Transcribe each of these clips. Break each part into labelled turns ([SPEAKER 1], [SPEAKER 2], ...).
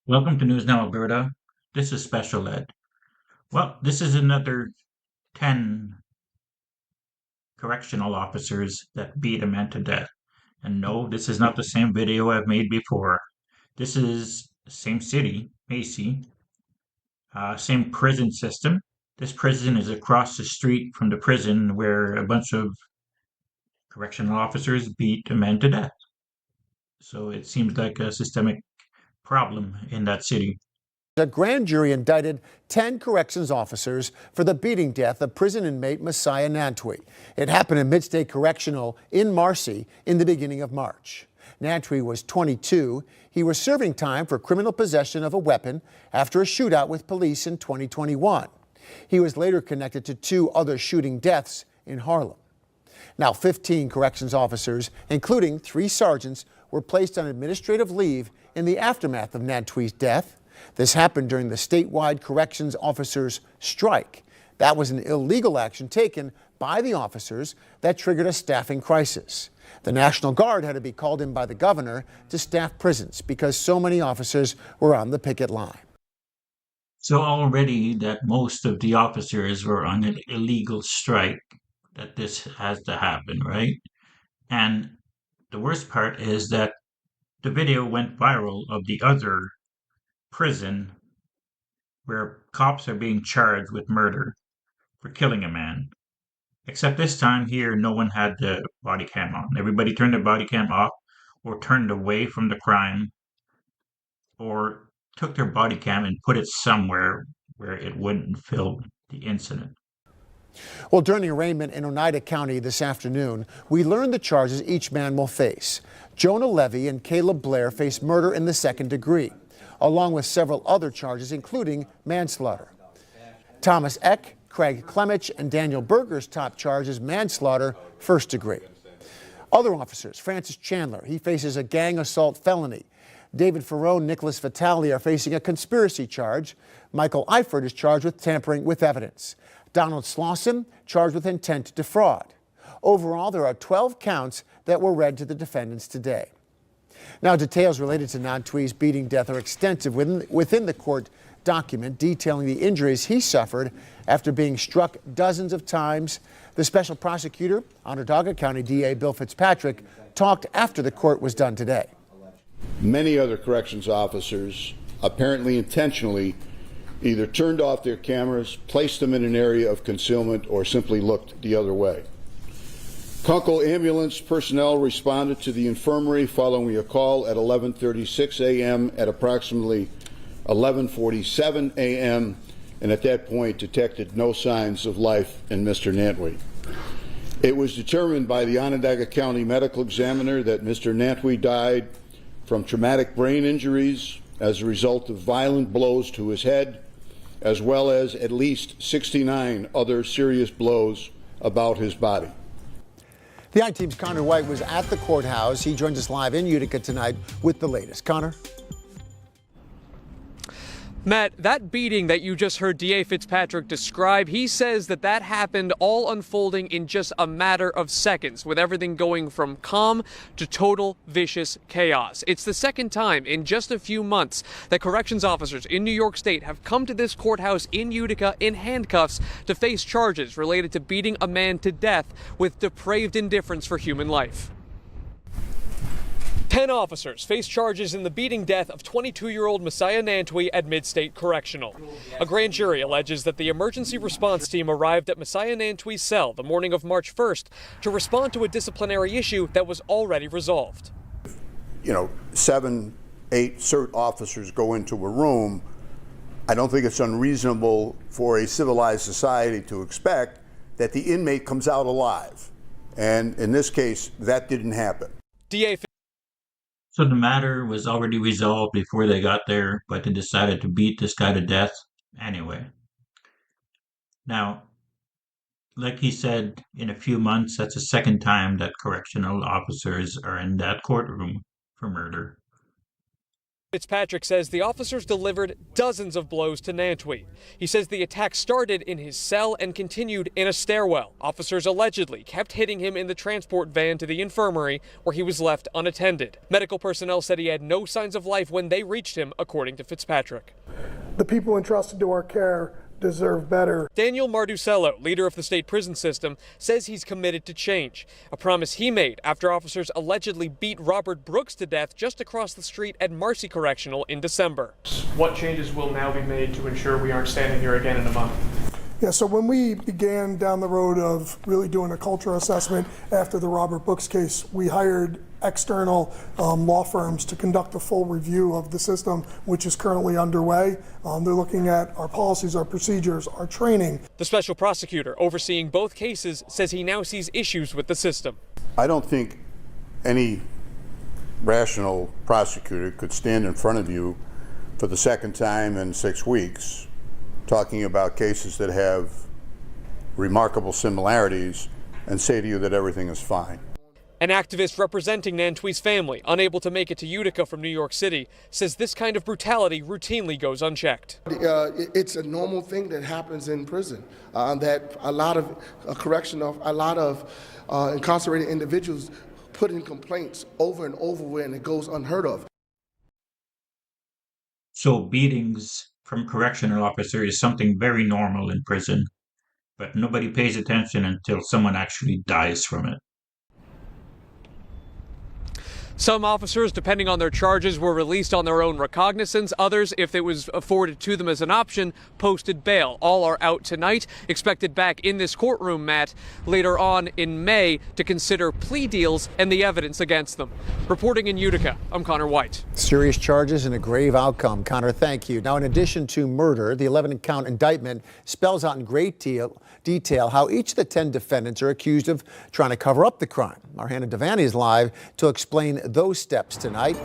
[SPEAKER 1] Welcome to News Now Alberta. This is Special Ed. Well, this is another 10 correctional officers that beat a man to death. And no, this is not the same video I've made before. This is the same city, Macy, same prison system. This prison is across the street from the prison where a bunch of correctional officers beat a man to death. So it seems like a systemic problem in that city.
[SPEAKER 2] A grand jury indicted 10 corrections officers for the beating death of prison inmate Messiah Nantwi. It happened in Midstate Correctional in Marcy in the beginning of March. Nantwi was 22. He was serving time for criminal possession of a weapon after a shootout with police in 2021. He was later connected to 2 other shooting deaths in Harlem. Now, 15 corrections officers, including 3 sergeants, were placed on administrative leave in the aftermath of Nantwi's death. This happened during the statewide corrections officers' strike. That was an illegal action taken by the officers that triggered a staffing crisis. The National Guard had to be called in by the governor to staff prisons because so many officers were on the picket line.
[SPEAKER 1] So already that most of the officers were on an illegal strike, that this has to happen, right? And the worst part is that the video went viral of the other prison where cops are being charged with murder for killing a man. Except this time here, no one had the body cam on. Everybody turned their body cam off or turned away from the crime or took their body cam and put it somewhere where it wouldn't film the incident.
[SPEAKER 2] Well, during the arraignment in Oneida County this afternoon, we learned the charges each man will face. Jonah Levy and Caleb Blair face murder in the second degree, along with several other charges, including manslaughter. Thomas Eck, Craig Clemich, and Daniel Berger's top charge is manslaughter, first degree. Other officers, Francis Chandler, he faces a gang assault felony. David Ferrone and Nicholas Vitale are facing a conspiracy charge. Michael Eifert is charged with tampering with evidence. Donald Slauson charged with intent to defraud. Overall, there are 12 counts that were read to the defendants today. Now, details related to Nantwi's beating death are extensive within the court document detailing the injuries he suffered after being struck dozens of times. The special prosecutor, Onondaga County DA Bill Fitzpatrick, talked after the court was done today.
[SPEAKER 3] Many other corrections officers, apparently intentionally, either turned off their cameras, placed them in an area of concealment, or simply looked the other way. Kunkel ambulance personnel responded to the infirmary following a call at 11:36 a.m. At approximately 11:47 a.m., and at that point detected no signs of life in Mr. Nantwi. It was determined by the Onondaga County medical examiner that Mr. Nantwi died from traumatic brain injuries as a result of violent blows to his head, as well as at least 69 other serious blows about his body.
[SPEAKER 2] The I-Team's Connor White was at the courthouse. He joins us live in Utica tonight with the latest. Connor?
[SPEAKER 4] Matt, that beating that you just heard DA Fitzpatrick describe, he says that happened all unfolding in just a matter of seconds, with everything going from calm to total vicious chaos. It's the second time in just a few months that corrections officers in New York State have come to this courthouse in Utica in handcuffs to face charges related to beating a man to death with depraved indifference for human life. 10 officers face charges in the beating death of 22-year-old Messiah Nantwi at Midstate Correctional. A grand jury alleges that the emergency response team arrived at Messiah Nantwi's cell the morning of March 1st to respond to a disciplinary issue that was already resolved.
[SPEAKER 5] 7, 8 CERT officers go into a room. I don't think it's unreasonable for a civilized society to expect that the inmate comes out alive. And in this case, that didn't happen.
[SPEAKER 4] DA
[SPEAKER 1] So the matter was already resolved before they got there, but they decided to beat this guy to death anyway. Now, like he said, in a few months, that's the second time that correctional officers are in that courtroom for murder.
[SPEAKER 4] Fitzpatrick says the officers delivered dozens of blows to Nantwey. He says the attack started in his cell and continued in a stairwell. Officers allegedly kept hitting him in the transport van to the infirmary, where he was left unattended. Medical personnel said he had no signs of life when they reached him, according to Fitzpatrick.
[SPEAKER 6] The people entrusted to our care deserve better.
[SPEAKER 4] Daniel Marducello, leader of the state prison system, says he's committed to change, a promise he made after officers allegedly beat Robert Brooks to death just across the street at Marcy Correctional in December.
[SPEAKER 7] What changes will now be made to ensure we aren't standing here again in a month?
[SPEAKER 6] Yeah, so when we began down the road of really doing a culture assessment after the Robert Brooks case, we hired external law firms to conduct a full review of the system, which is currently underway. They're looking at our policies, our procedures, our training.
[SPEAKER 4] The special prosecutor overseeing both cases says he now sees issues with the system.
[SPEAKER 5] I don't think any rational prosecutor could stand in front of you for the second time in 6 weeks talking about cases that have remarkable similarities and say to you that everything is fine.
[SPEAKER 4] An activist representing Nantwey's family, unable to make it to Utica from New York City, says this kind of brutality routinely goes unchecked.
[SPEAKER 8] It's a normal thing that happens in prison, that a lot of incarcerated individuals put in complaints over and over and it goes unheard of.
[SPEAKER 1] So beatings from correctional officers is something very normal in prison, but nobody pays attention until someone actually dies from it.
[SPEAKER 4] Some officers, depending on their charges, were released on their own recognizance. Others, if it was afforded to them as an option, posted bail. All are out tonight, expected back in this courtroom, Matt, later on in May to consider plea deals and the evidence against them. Reporting in Utica, I'm Connor White.
[SPEAKER 2] Serious charges and a grave outcome. Connor, thank you. Now, in addition to murder, the 11-count indictment spells out in great detail how each of the 10 defendants are accused of trying to cover up the crime. Our Hannah Devani is live to explain those steps tonight.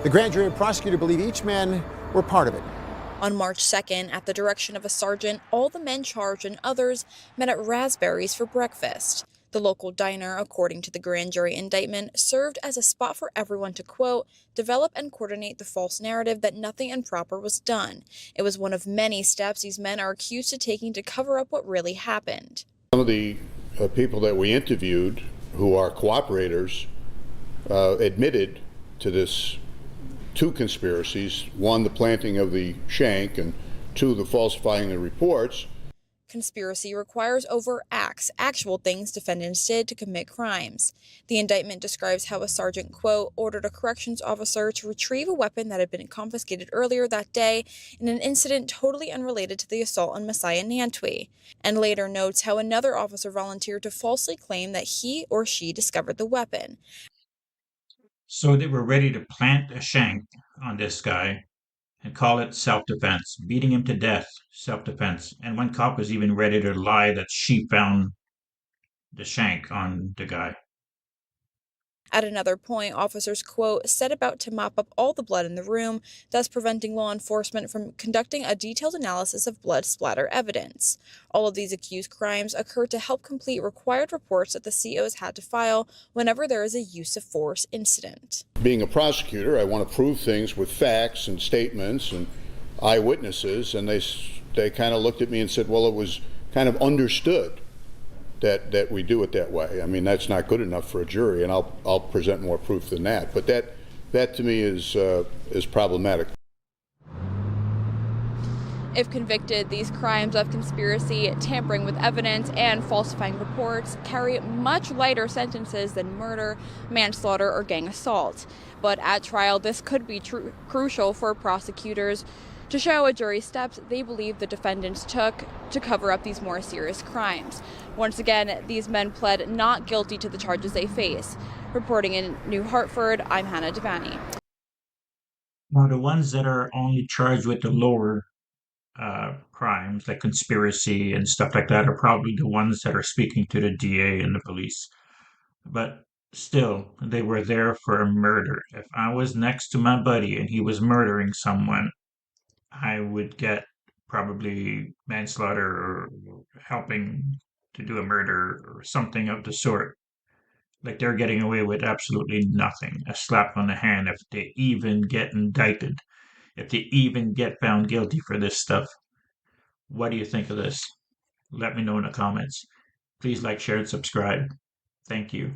[SPEAKER 2] The grand jury and prosecutor believe each man were part of it.
[SPEAKER 9] On March 2nd, at the direction of a sergeant, all the men charged and others met at Raspberries for breakfast. The local diner, according to the grand jury indictment, served as a spot for everyone to, quote, develop and coordinate the false narrative that nothing improper was done. It was one of many steps these men are accused of taking to cover up what really happened.
[SPEAKER 3] Some of the people that we interviewed who are cooperators admitted to this 2 conspiracies, 1, the planting of the shank, and 2, the falsifying the reports.
[SPEAKER 9] Conspiracy requires overt acts, actual things defendants did to commit crimes. The indictment describes how a sergeant, quote, ordered a corrections officer to retrieve a weapon that had been confiscated earlier that day in an incident totally unrelated to the assault on Messiah Nantwey, and later notes how another officer volunteered to falsely claim that he or she discovered the weapon.
[SPEAKER 1] So they were ready to plant a shank on this guy and call it self-defense, beating him to death, self-defense. And one cop was even ready to lie that she found the shank on the guy.
[SPEAKER 9] At another point, officers, quote, set about to mop up all the blood in the room, thus preventing law enforcement from conducting a detailed analysis of blood splatter evidence. All of these accused crimes occurred to help complete required reports that the COs had to file whenever there is a use of force incident.
[SPEAKER 3] Being a prosecutor, I want to prove things with facts and statements and eyewitnesses, and they kind of looked at me and said, well, it was kind of understood that we do it that way. I mean, that's not good enough for a jury, and I'll present more proof than that. But that to me is problematic.
[SPEAKER 9] If convicted, these crimes of conspiracy, tampering with evidence, and falsifying reports carry much lighter sentences than murder, manslaughter, or gang assault. But at trial, this could be crucial for prosecutors to show a jury steps they believe the defendants took to cover up these more serious crimes. Once again, these men pled not guilty to the charges they face. Reporting in New Hartford, I'm Hannah Devani.
[SPEAKER 1] Now, the ones that are only charged with the lower crimes, like conspiracy and stuff like that, are probably the ones that are speaking to the DA and the police. But still, they were there for a murder. If I was next to my buddy and he was murdering someone, I would get probably manslaughter or helping to do a murder or something of the sort. Like they're getting away with absolutely nothing. A slap on the hand if they even get indicted, if they even get found guilty for this stuff. What do you think of this? Let me know in the comments. Please like, share, and subscribe. Thank you.